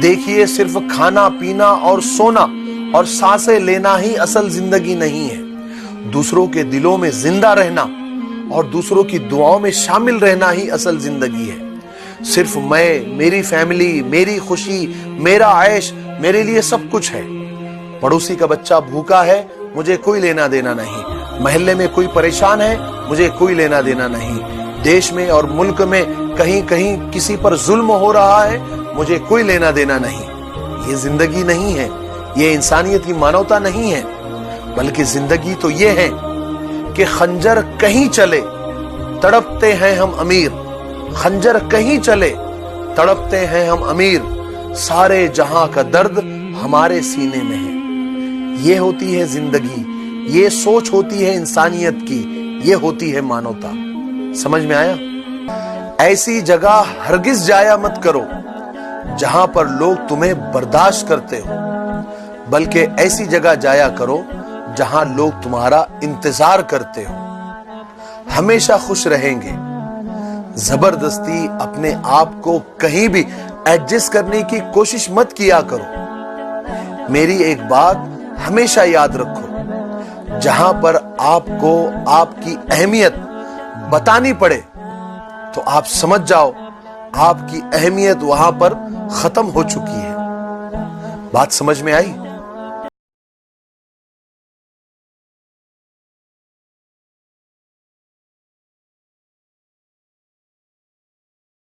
देखिए, सिर्फ खाना पीना और सोना और सांसें लेना ही असल जिंदगी नहीं है। दूसरों के दिलों में जिंदा रहना और दूसरों की दुआओं में शामिल रहना ही असल जिंदगी है। सिर्फ मैं, मेरी फैमिली, मेरी खुशी, मेरा ऐश मेरे लिए सब कुछ है। पड़ोसी का बच्चा भूखा है, मुझे कोई लेना देना नहीं। महल्ले में कोई परेशान है, मुझे कोई लेना देना नहीं। देश में और मुल्क में कहीं कहीं किसी पर जुल्म हो रहा है, मुझे कोई लेना देना नहीं। ये जिंदगी नहीं है, ये इंसानियत की मानवता नहीं है। बल्कि जिंदगी तो ये है कि खंजर कहीं चले तड़पते हैं हम अमीर, खंजर कहीं चले तड़पते हैं हम अमीर, सारे जहां का दर्द हमारे सीने में है। ये होती है जिंदगी, ये सोच होती है इंसानियत की, ये होती है मानवता। समझ में आया? ऐसी जगह हरगिज जाया मत करो जहां पर लोग तुम्हें बर्दाश्त करते हो, बल्कि ऐसी जगह जाया करो जहां लोग तुम्हारा इंतजार करते हो। हमेशा खुश रहेंगे। जबरदस्ती अपने आप को कहीं भी एडजस्ट करने की कोशिश मत किया करो। मेरी एक बात हमेशा याद रखो, जहां पर आपको आपकी अहमियत बतानी पड़े तो आप समझ जाओ आपकी अहमियत वहां पर खत्म हो चुकी है। बात समझ में आई?